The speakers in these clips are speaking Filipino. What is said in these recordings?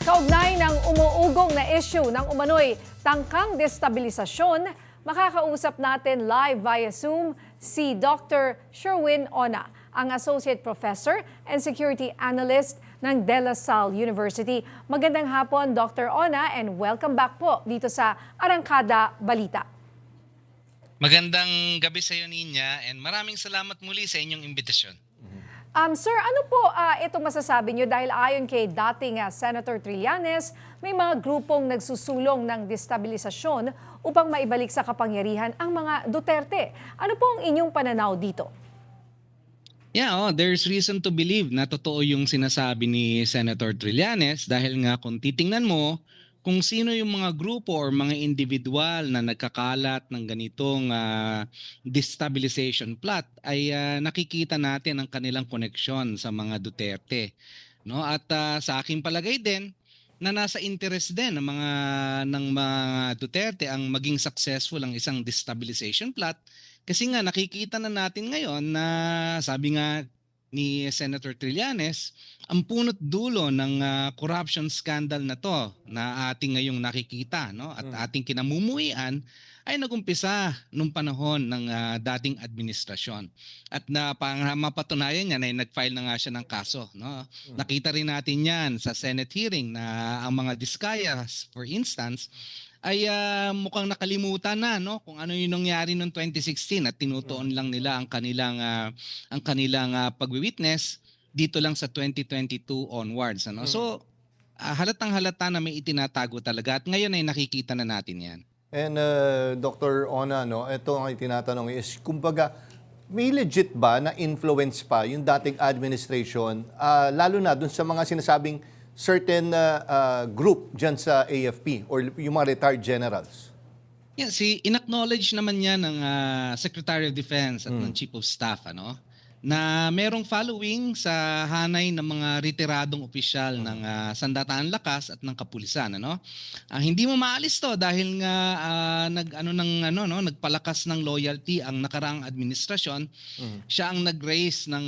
Kaugnay ng umuugong na issue ng umano'y tangkang destabilisasyon, makakausap natin live via Zoom si Dr. Sherwin Ona, ang Associate Professor and Security Analyst ng De La Salle University. Magandang hapon, Dr. Ona, and welcome back po dito sa Arangkada Balita. Magandang gabi sa iyo, Ninya, and maraming salamat muli sa inyong imbitasyon. Sir, ano po itong masasabi nyo dahil ayon kay dating Senator Trillanes, may mga grupong nagsusulong ng destabilisasyon upang maibalik sa kapangyarihan ang mga Duterte. Ano po ang inyong pananaw dito? Yeah, there's reason to believe na totoo yung sinasabi ni Senator Trillanes dahil nga kung titingnan mo kung sino yung mga grupo or mga individual na nagkakalat ng ganitong destabilization plot ay nakikita natin ang kanilang koneksyon sa mga Duterte, no? At sa aking palagay din na nasa interest din ng mga Duterte ang maging successful ang isang destabilization plot kasi nga nakikita na natin ngayon na sabi nga ni Senator Trillanes, ang punot dulo ng corruption scandal na to na ating ngayong nakikita, no, at ating kinamumuhian ay nagumpisa nung panahon ng dating administrasyon. At mapatunayan niya na nag-file na nga siya ng kaso, no. Nakita rin natin 'yan sa Senate hearing na ang mga Diskayas, for instance, ay mukhang nakalimutan na, no, kung ano yung nangyari noong 2016 at tinutuon lang nila ang kanilang pagwi-witness dito lang sa 2022 onwards, ano. So halatang-halata na may itinatago talaga at ngayon ay nakikita na natin 'yan. And Dr. Ona, no, ito ang tinatanong is, kumbaga, may legit ba na influence pa yung dating administration, lalo na dun sa mga sinasabing certain group dyan sa AFP or yung mga retired generals? Yeah, in-acknowledge naman niya ng Secretary of Defense at ng Chief of Staff, ano, na merong following sa hanay ng mga retiradong opisyal ng Sandatahang Lakas at ng Kapulisan, ano. Hindi mo maalis 'to dahil nga nagpalakas ng loyalty ang nakaraang administrasyon. Siya ang nag-raise ng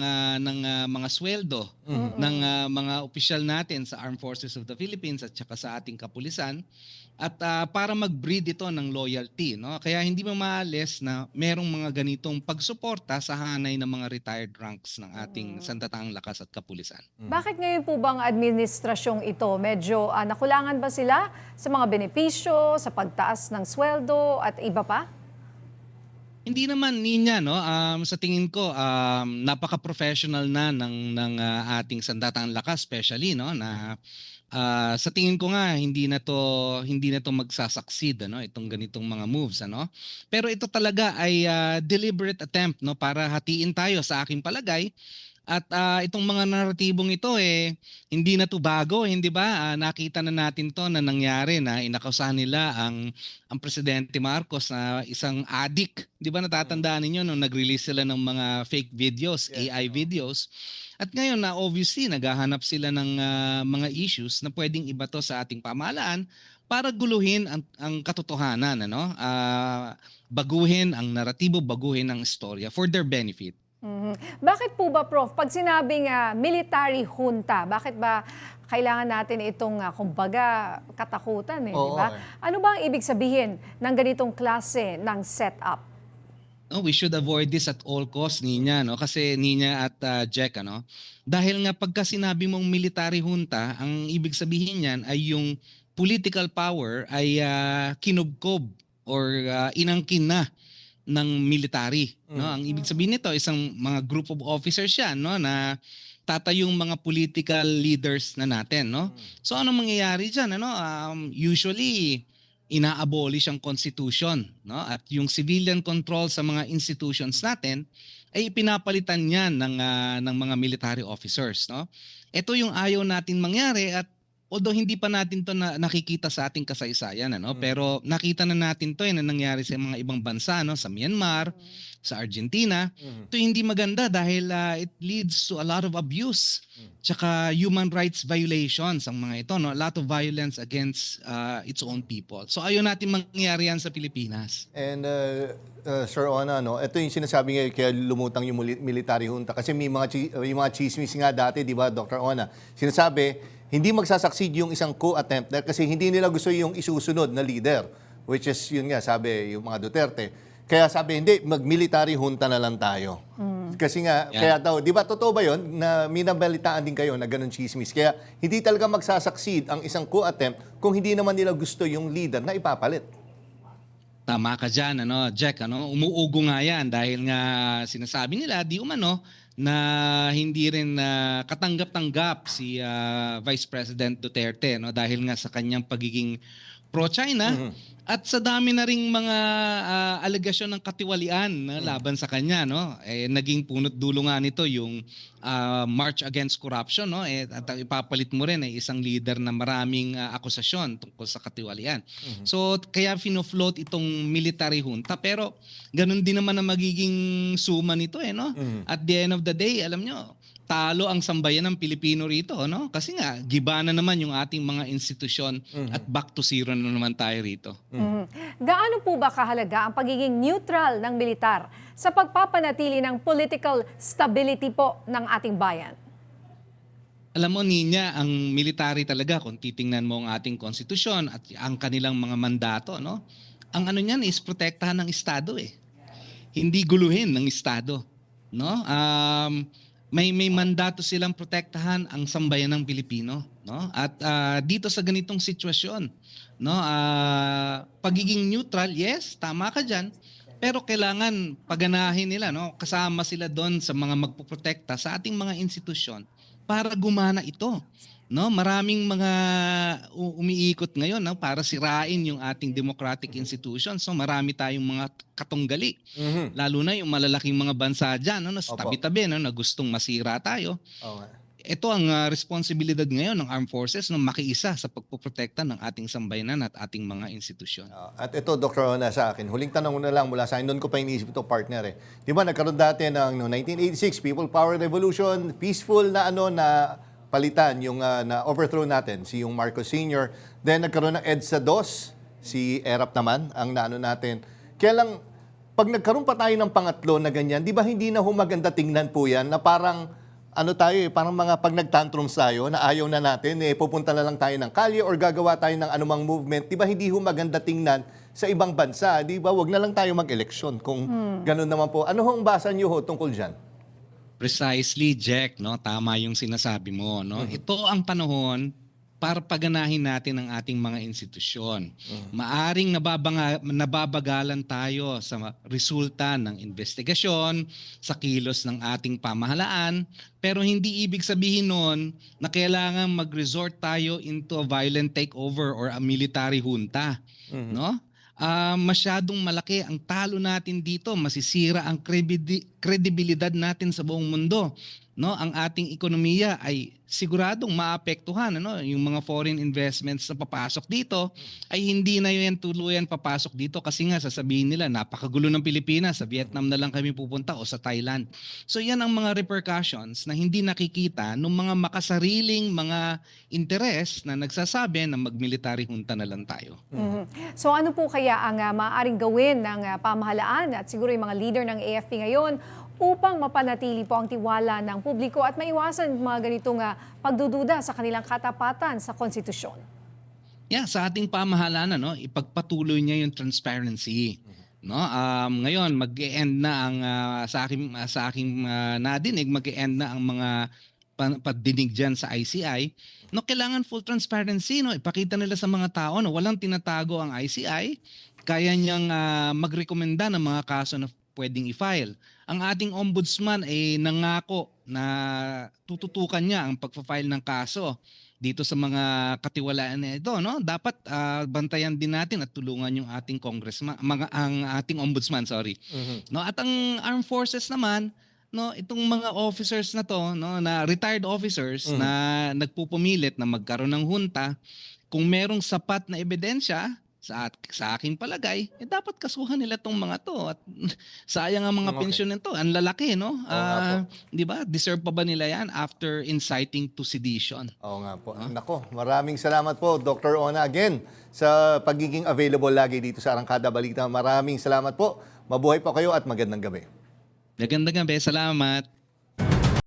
mga sweldo ng mga opisyal natin sa Armed Forces of the Philippines at saka sa ating kapulisan. At para mag-breed ito ng loyalty, no? Kaya hindi mo maalis na merong mga ganitong pagsuporta sa hanay ng mga retired ranks ng ating Sandatahang Lakas at Kapulisan. Bakit ngayon po bang administrasyong ito? Medyo nakulangan ba sila sa mga benepisyo, sa pagtaas ng sweldo at iba pa? Hindi naman, Ninya, no. Sa tingin ko napaka-professional na ng ating Sandatahang Lakas, especially, no, na sa tingin ko nga hindi na to magsa-succeed, ano, itong ganitong mga moves, ano. Pero ito talaga ay deliberate attempt, no, para hatiin tayo sa aking palagay. At itong mga naratibong ito hindi na to bago, hindi ba? Nakita na natin to na nangyari na inakusahan nila ang Presidente Marcos na isang addict. Di ba natatandaan ninyo nung nag-release sila ng mga fake videos, Yes, AI videos? At ngayon na obviously naghahanap sila ng mga issues na pwedeng ibato sa ating pamahalaan para guluhin ang katotohanan, ano? Baguhin ang naratibo, baguhin ang istorya for their benefit. Bakit po ba, Prof, pag sinabing military junta, bakit ba kailangan natin itong kumbaga katakutan, di Oo, ba? Ano ba ang ibig sabihin ng ganitong klase ng setup? No, we should avoid this at all costs, Ninya, no? Kasi Ninya at Jack, ano? Dahil nga pagka sinabi mong military junta, ang ibig sabihin niyan ay yung political power ay kinubkob or inangkin na ng military, no. Ang ibig sabihin nito isang mga group of officers yan, no, na tatayong mga political leaders na natin, no. So ano mangyayari diyan, ano? Usually ina-abolish ang constitution, no, at yung civilian control sa mga institutions natin ay pinapalitan niyan ng mga military officers, no. Ito yung ayaw natin mangyari at although hindi pa natin to nakikita sa ating kasaysayan, ano, pero nakita na natin to na nangyari sa mga ibang bansa, no, sa Myanmar, sa Argentina. Ito hindi maganda dahil it leads to a lot of abuse, tsaka human rights violations ang mga ito, no, a lot of violence against its own people. So ayaw natin mangyari yan sa Pilipinas. And Sir Ona, no, ito yung sinasabi ngayon kaya lumutang yung military junta kasi may mga chismis nga dati, di ba, Dr. Ona? Sinasabi, hindi magsasucceed yung isang coup attempt dahil kasi hindi nila gusto yung isusunod na leader, which is yun nga sabi yung mga Duterte. Kaya sabi, hindi, mag-military junta na lang tayo. Kasi nga, Yeah. kaya daw, di ba totoo ba yun na minabalitaan din kayo na ganun chismis? Kaya hindi talaga magsasucceed ang isang coup attempt kung hindi naman nila gusto yung leader na ipapalit. Tama ka dyan, Jack, umuugo nga yan dahil nga sinasabi nila di umano na hindi rin katanggap-tanggap si Vice President Duterte, dahil nga sa kanyang pagiging pro-China at sa dami na ring mga alegasyon ng katiwalian na laban sa kanya, naging punot dulo nga nito yung March Against Corruption, at ipapalit mo rin ay isang leader na maraming akusasyon tungkol sa katiwalian. So kaya fino-float itong military junta, pero ganun din naman ang magiging suma nito, At the end of the day, alam nyo, talo ang sambayan ng Pilipino rito, Kasi nga, giba na naman yung ating mga institusyon at back to zero na naman tayo rito. Gaano po ba kahalaga ang pagiging neutral ng militar sa pagpapanatili ng political stability po ng ating bayan? Alam mo, Ninya, ang military talaga, kung titingnan mo ang ating konstitusyon at ang kanilang mga mandato, ang ano niyan is protektahan ng Estado Hindi guluhin ng Estado, may mandato silang protektahan ang sambayan ng Pilipino, At dito sa ganitong sitwasyon, pagiging neutral, yes, tama ka diyan. Pero kailangan paganahin nila, kasama sila doon sa mga magpoprotekta sa ating mga institusyon para gumana ito. Maraming mga umiikot ngayon para sirain yung ating democratic institutions. So marami tayong mga katunggali. Lalo na yung malalaking mga bansa dyan, sa Opo. tabi-tabi, na gustong masira tayo. Oo nga. Ito ang responsibilidad ngayon ng armed forces na makiisa sa pagpoprotekta ng ating sambayanan at ating mga institusyon. At ito, Dr. Ona, sa akin, huling tanong na lang mula sa akin, doon ko pa iniisip ito, partner. Di ba, nagkaroon dati ng 1986 People Power Revolution, peaceful na na palitan yung na overthrow natin, si yung Marcos Sr. Then nagkaroon ng EDSA II, si ERAP naman, ang naano natin. Kaya lang, pag nagkaroon pa tayo ng pangatlo na ganyan, di ba hindi na humaganda tingnan po yan na parang parang mga pag nag-tantrums tayo na ayaw na natin, pupunta na lang tayo ng kalye or gagawa tayo ng anumang movement. Di ba hindi maganda tingnan sa ibang bansa? Di ba wag na lang tayo mag-eleksyon kung ganun naman po. Ano hong basa niyo tungkol dyan? Precisely, Jack, tama yung sinasabi mo, Ito ang panahon para paganahin natin ang ating mga institusyon. Maaring nababagalan tayo sa resulta ng investigasyon, sa kilos ng ating pamahalaan, pero hindi ibig sabihin nun na kailangan mag-resort tayo into a violent takeover or a military junta, masyadong malaki ang talo natin dito, masisira ang kredibilidad natin sa buong mundo. Ang ating ekonomiya ay siguradong maapektuhan, yung mga foreign investments na papasok dito ay hindi na yan tuluyan papasok dito kasi nga sasabihin nila napakagulo ng Pilipinas, sa Vietnam na lang kami pupunta o sa Thailand. So yan ang mga repercussions na hindi nakikita ng mga makasariling mga interes na nagsasabi na mag-military junta na lang tayo. So ano po kaya ang maaaring gawin ng pamahalaan at siguro yung mga leader ng AFP ngayon upang mapanatili po ang tiwala ng publiko at maiwasan mga ganitong pagdududa sa kanilang katapatan sa konstitusyon? Yeah, sa ating pamahalaan, ipagpatuloy niya yung transparency. Ngayon, mag-e-end na ang sa aking nadinig, mag-e-end na ang mga pagdinig diyan sa ICI. Kailangan full transparency, ipakita nila sa mga tao na walang tinatago ang ICI, kaya niyang magrekomenda ng mga kaso na pwedeng i-file. Ang ating ombudsman ay nangako na tututukan niya ang pagpa-file ng kaso dito sa mga katiwalaan na ito, Dapat bantayan din natin at tulungan yung ating ang ating ombudsman, sorry. At ang armed forces naman, itong mga officers na to, na retired officers na nagpupumilit na magkaroon ng junta, kung merong sapat na ebidensya sa aking palagay, dapat kasuhan nila tong mga to. At sayang ang mga pensyon nito. Ang lalaki, di ba? Deserve pa ba nila yan after inciting to sedition? Oo nga po. Nako, maraming salamat po, Dr. Ona, again, sa pagiging available lagi dito sa Arangkada Balita. Maraming salamat po. Mabuhay po kayo at magandang gabi. Magandang gabi. Salamat.